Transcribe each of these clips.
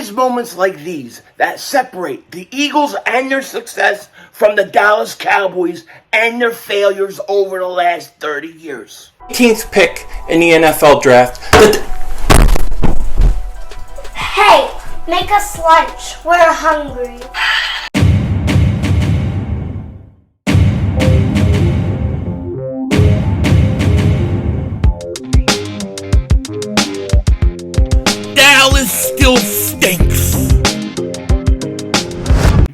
is moments like these that separate the Eagles and their success from the Dallas Cowboys and their failures over the last 30 years. 18th pick in the NFL draft. Hey, make us lunch. We're hungry. Dallas still stinks.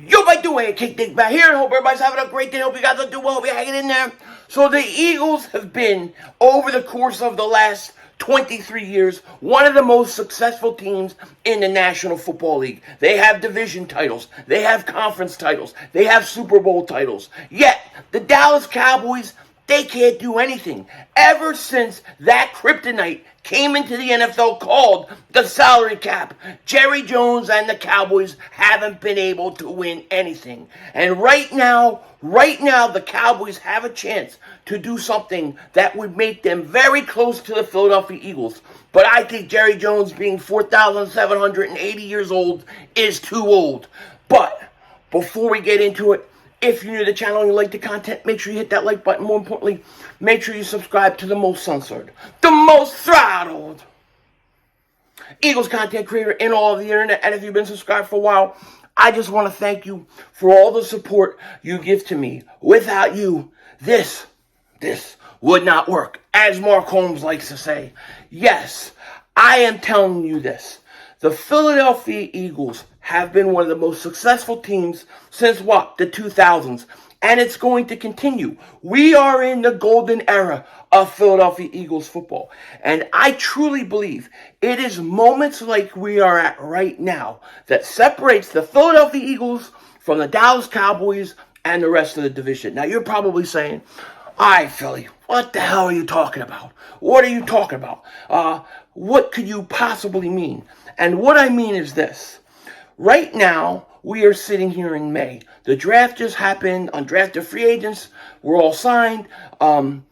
Yo, by the way, Dingbat here, and hope everybody's having a great day. Hope you guys are doing well. Hope you're hanging in there. So the Eagles have been, over the course of the last 23 years, one of the most successful teams in the National Football League. They have division titles. They have conference titles. They have Super Bowl titles. Yet, the Dallas Cowboys, they can't do anything. Ever since that kryptonite came into the NFL called the salary cap, Jerry Jones and the Cowboys haven't been able to win anything. And right now, the Cowboys have a chance to do something that would make them very close to the Philadelphia Eagles. But I think Jerry Jones, being 4,780 years old, is too old. But before we get into it, if you're new to the channel and you like the content, make sure you hit that like button. More importantly, make sure you subscribe to the most censored, the most throttled Eagles content creator in all of the internet. And if you've been subscribed for a while, I just want to thank you for all the support you give to me. Without you, this would not work. As Mark Holmes likes to say, yes, I am telling you this. The Philadelphia Eagles have been one of the most successful teams since what? The 2000s. And it's going to continue. We are in the golden era of Philadelphia Eagles football. And I truly believe it is moments like we are at right now that separates the Philadelphia Eagles from the Dallas Cowboys and the rest of the division. Now, you're probably saying, all right, Philly, what the hell are you talking about? What are you talking about? What could you possibly mean? And what I mean is this. Right now, we are sitting here in May. The draft just happened. Undrafted free agents were all signed. And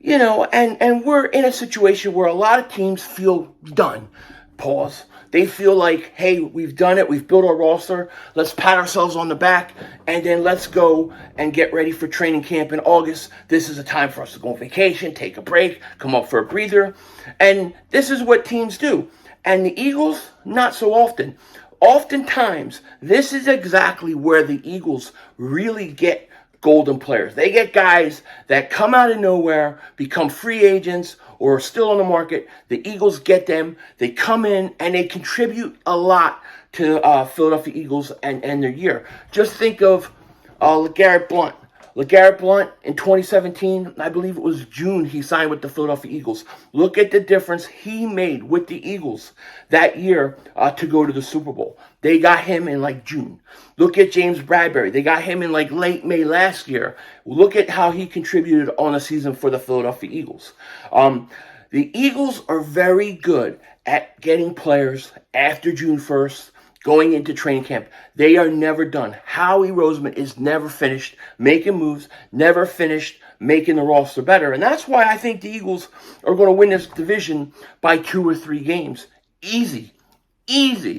we're in a situation where a lot of teams feel done. Pause. They feel like, hey, we've done it. We've built our roster. Let's pat ourselves on the back. And then let's go and get ready for training camp in August. This is a time for us to go on vacation, take a break, come up for a breather. And this is what teams do. And the Eagles, not so often. Oftentimes, this is exactly where the Eagles really get golden players. They get guys that come out of nowhere, become free agents, or are still on the market. The Eagles get them. They come in, and they contribute a lot to Philadelphia Eagles and their year. Just think of LeGarrette Blount. LeGarrette Blount in 2017, I believe it was June, he signed with the Philadelphia Eagles. Look at the difference he made with the Eagles that year to go to the Super Bowl. They got him in like June. Look at James Bradbury. They got him in like late May last year. Look at how he contributed on the season for the Philadelphia Eagles. The Eagles are very good at getting players after June 1st, going into training camp. They are never done. Howie Roseman is never finished making moves, never finished making the roster better. And that's why I think the Eagles are going to win this division by 2 or 3 games. Easy,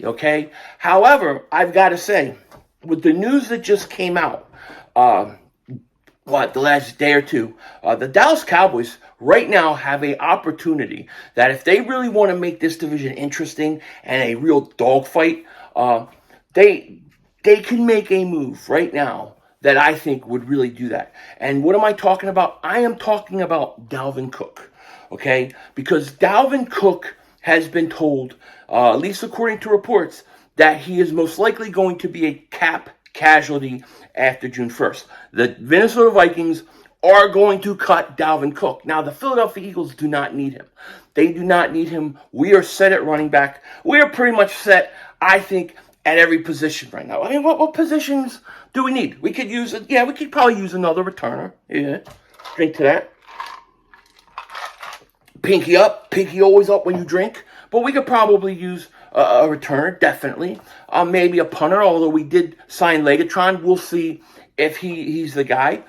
okay? However, I've got to say, with the news that just came out, the last day or two, the Dallas Cowboys right now have an opportunity that if they really want to make this division interesting and a real dogfight, they can make a move right now that I think would really do that. And what am I talking about? I am talking about Dalvin Cook, okay? Because Dalvin Cook has been told, at least according to reports, that he is most likely going to be a cap casualty after June 1st. The Minnesota Vikings are going to cut Dalvin Cook. Now, the Philadelphia Eagles do not need him. They do not need him. We are set at running back. We are pretty much set, I think, at every position right now. I mean, what positions do we need? We could use, we could probably use another returner. Yeah, drink to that. Pinky up. Pinky always up when you drink. But we could probably use a returner, definitely. Maybe a punter, although we did sign Legatron. We'll see if he's the guy.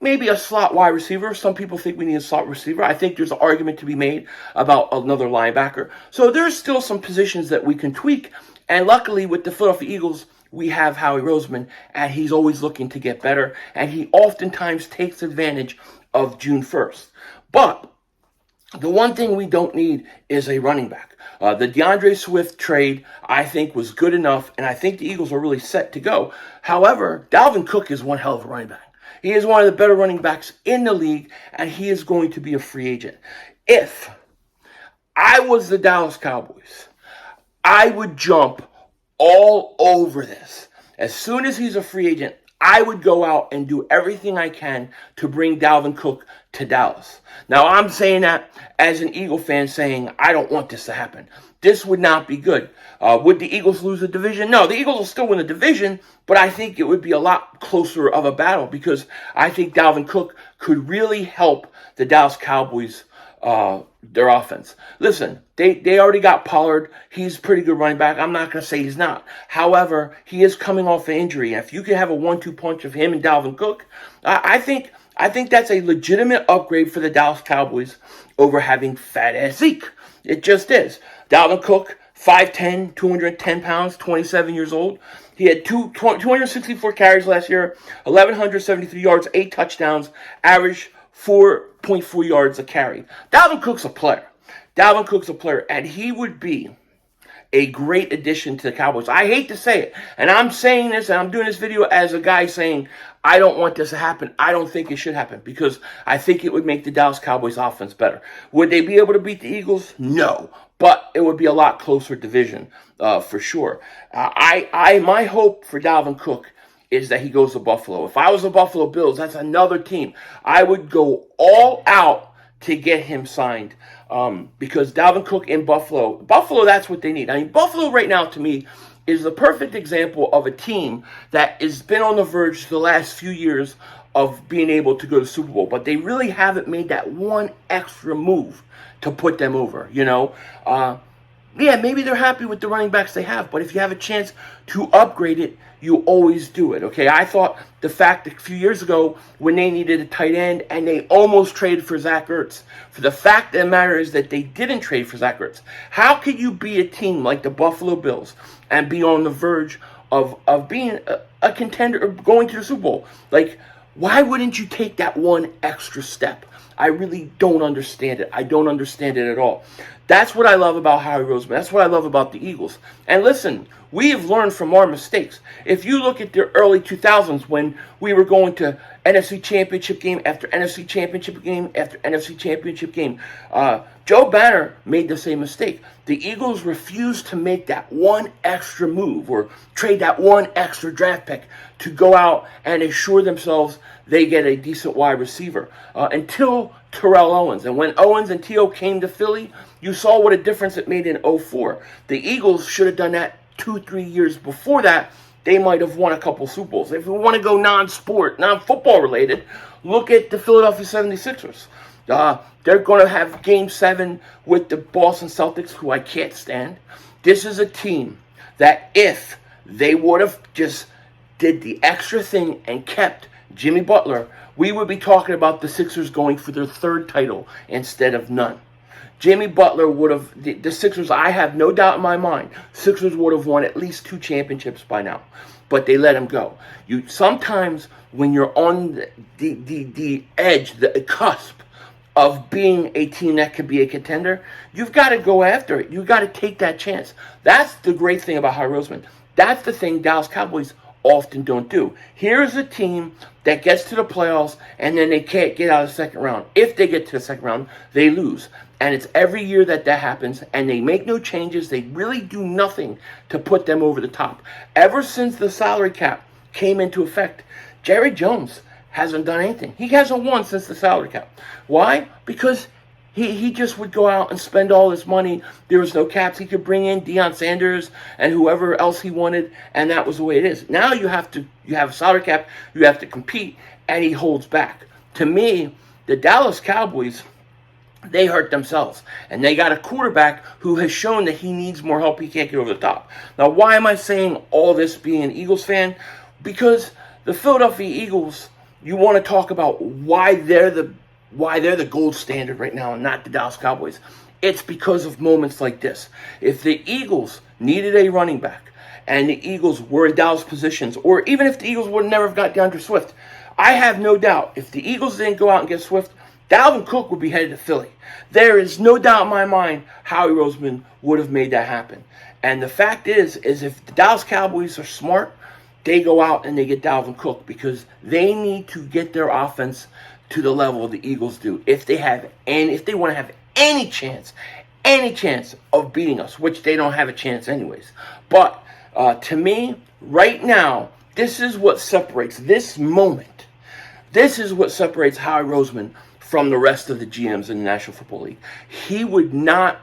maybe a slot wide receiver. Some people think we need a slot receiver. I think there's an argument to be made about another linebacker. So there's still some positions that we can tweak. And luckily with the Philadelphia Eagles, we have Howie Roseman, and he's always looking to get better. And he oftentimes takes advantage of June 1st. But the one thing we don't need is a running back. The DeAndre Swift trade, I think, was good enough, and I think the Eagles are really set to go. However, Dalvin Cook is one hell of a running back. He is one of the better running backs in the league, and he is going to be a free agent. If I was the Dallas Cowboys, I would jump all over this. As soon as he's a free agent, I would go out and do everything I can to bring Dalvin Cook to Dallas. Now, I'm saying that as an Eagle fan saying, I don't want this to happen. This would not be good. Would the Eagles lose the division? No, the Eagles will still win the division, but I think it would be a lot closer of a battle because I think Dalvin Cook could really help the Dallas Cowboys their offense. Listen, they already got Pollard. He's a pretty good running back. I'm not going to say he's not. However, he is coming off an injury. And if you can have a 1-2 punch of him and Dalvin Cook, I think that's a legitimate upgrade for the Dallas Cowboys over having fat-ass Zeke. It just is. Dalvin Cook, 5'10", 210 pounds, 27 years old. He had 264 carries last year, 1,173 yards, 8 touchdowns, average 4.4 yards a carry. Dalvin Cook's a player. Dalvin Cook's a player, and he would be a great addition to the Cowboys. I hate to say it, and I'm saying this, and I'm doing this video as a guy saying, I don't want this to happen. I don't think it should happen because I think it would make the Dallas Cowboys offense better. Would they be able to beat the Eagles? No, but it would be a lot closer division for sure. My hope for Dalvin Cook is that he goes to Buffalo. If I was the Buffalo Bills, that's another team. I would go all out to get him signed because Dalvin Cook in Buffalo, that's what they need. I mean, Buffalo right now to me is the perfect example of a team that has been on the verge the last few years of being able to go to the Super Bowl, but they really haven't made that one extra move to put them over, you know? Yeah, maybe they're happy with the running backs they have, but if you have a chance to upgrade it, you always do it, okay? I thought the fact that a few years ago when they needed a tight end and they almost traded for Zach Ertz, for the fact of the matter is that they didn't trade for Zach Ertz. How could you be a team like the Buffalo Bills and be on the verge of being a contender or going to the Super Bowl? Like, why wouldn't you take that one extra step? I really don't understand it. I don't understand it at all. That's what I love about Howie Roseman. That's what I love about the Eagles. And listen, we have learned from our mistakes. If you look at the early 2000s when we were going to NFC Championship game after NFC Championship game after NFC Championship game, Joe Banner made the same mistake. The Eagles refused to make that one extra move or trade that one extra draft pick to go out and assure themselves they get a decent wide receiver until Terrell Owens. And when Owens and T.O. came to Philly, you saw what a difference it made in 2004. The Eagles should have done that 2-3 years before that. They might have won a couple Super Bowls. If we want to go non-sport, non-football related, look at the Philadelphia 76ers. They're going to have Game 7 with the Boston Celtics, who I can't stand. This is a team that if they would have just did the extra thing and kept Jimmy Butler, we would be talking about the Sixers going for their third title instead of none. Jimmy Butler would have, the Sixers, I have no doubt in my mind, Sixers would have won at least 2 championships by now. But they let him go. Sometimes when you're on the edge, the cusp of being a team that could be a contender, you've got to go after it. You've got to take that chance. That's the great thing about Howie Roseman. That's the thing Dallas Cowboys often don't do. Here's a team that gets to the playoffs and then they can't get out of the second round. If they get to the second round, they lose. And it's every year that happens, and they make no changes. They really do nothing to put them over the top. Ever since the salary cap came into effect, Jerry Jones hasn't done anything. He hasn't won since the salary cap. Why? Because he just would go out and spend all his money. There was no caps. He could bring in Deion Sanders and whoever else he wanted, and that was the way it is. Now you have a salary cap, you have to compete, and he holds back. To me, the Dallas Cowboys, they hurt themselves. And they got a quarterback who has shown that he needs more help. He can't get over the top. Now, why am I saying all this being an Eagles fan? Because the Philadelphia Eagles, you want to talk about why they're the gold standard right now and not the Dallas Cowboys. It's because of moments like this. If the Eagles needed a running back and the Eagles were in Dallas positions, or even if the Eagles would never have got DeAndre Swift, I have no doubt if the Eagles didn't go out and get Swift, Dalvin Cook would be headed to Philly. There is no doubt in my mind Howie Roseman would have made that happen. And the fact is if the Dallas Cowboys are smart, they go out and they get Dalvin Cook because they need to get their offense to the level the Eagles do. If they want to have any chance of beating us, which they don't have a chance anyways. But to me, right now, this is what separates this moment. This is what separates Howie Roseman from the rest of the GMs in the National Football League. He would not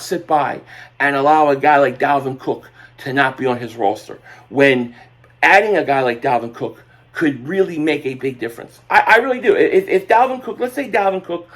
sit by and allow a guy like Dalvin Cook to not be on his roster when adding a guy like Dalvin Cook could really make a big difference. I really do. If Dalvin Cook, let's say Dalvin Cook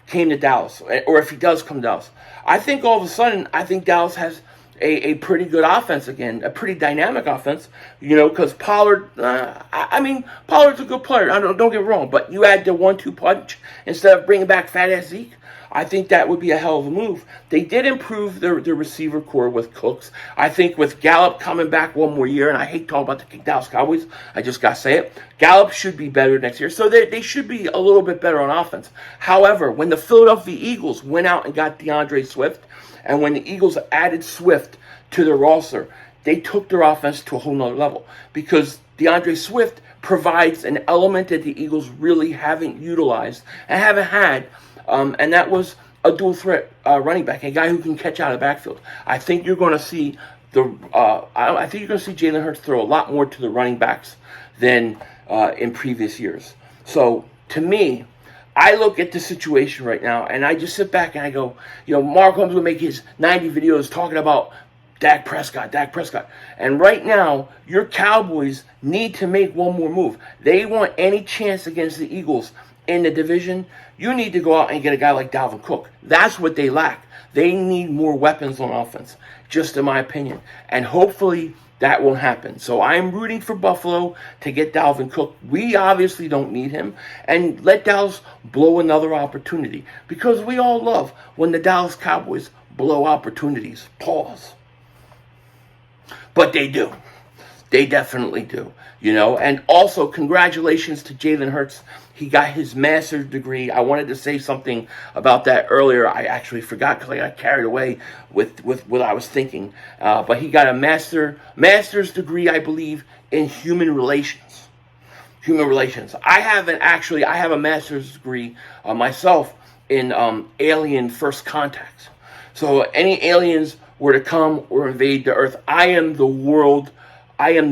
came to Dallas, or if he does come to Dallas, I think all of a sudden, Dallas has a pretty good offense again, a pretty dynamic offense, because Pollard, Pollard's a good player, don't get me wrong, but you add the 1-2 punch instead of bringing back fat-ass Zeke, I think that would be a hell of a move. They did improve their receiver core with Cooks. I think with Gallup coming back one more year, and I hate talking about the Dallas Cowboys, I just got to say it, Gallup should be better next year. So they should be a little bit better on offense. However, when the Philadelphia Eagles went out and got DeAndre Swift, and when the Eagles added Swift to their roster, they took their offense to a whole nother level because DeAndre Swift provides an element that the Eagles really haven't utilized and haven't had, and that was a dual threat running back, a guy who can catch out of the backfield. I think you're going to see Jalen Hurts throw a lot more to the running backs than in previous years. So to me, I look at the situation right now, and I just sit back and I go, Mark Holmes will make his 90 videos talking about Dak Prescott. And right now, your Cowboys need to make one more move. They want any chance against the Eagles in the division. You need to go out and get a guy like Dalvin Cook. That's what they lack. They need more weapons on offense, just in my opinion. And hopefully that won't happen. So I'm rooting for Buffalo to get Dalvin Cook. We obviously don't need him. And let Dallas blow another opportunity. Because we all love when the Dallas Cowboys blow opportunities. Pause. But they do. They definitely do. And also congratulations to Jalen Hurts. He got his master's degree. I wanted to say something about that earlier. I actually forgot because I got carried away with what I was thinking. But he got a master's degree, I believe, in human relations. I have a master's degree myself in alien first contacts. So any aliens were to come or invade the earth, I am the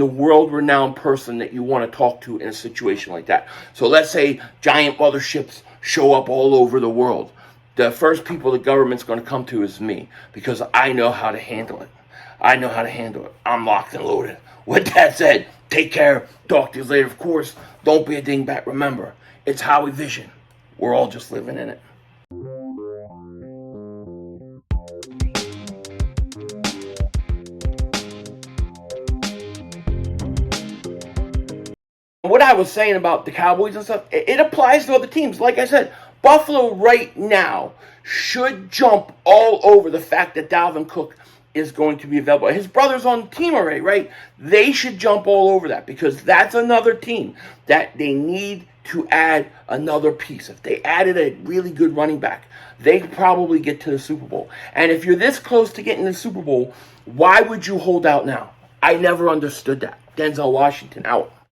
world-renowned person that you want to talk to in a situation like that. So let's say giant motherships show up all over the world. The first people the government's going to come to is me because I know how to handle it. I'm locked and loaded. With that said, take care. Talk to you later. Of course, don't be a dingbat. Remember, it's Howie Vision. We're all just living in it. What I was saying about the Cowboys and stuff, it applies to other teams. Like I said, Buffalo right now should jump all over the fact that Dalvin Cook is going to be available. His brother's on the team already, right? They should jump all over that because that's another team that they need to add another piece. If they added a really good running back, they could probably get to the Super Bowl. And if you're this close to getting to the Super Bowl, why would you hold out now? I never understood that. Denzel Washington out.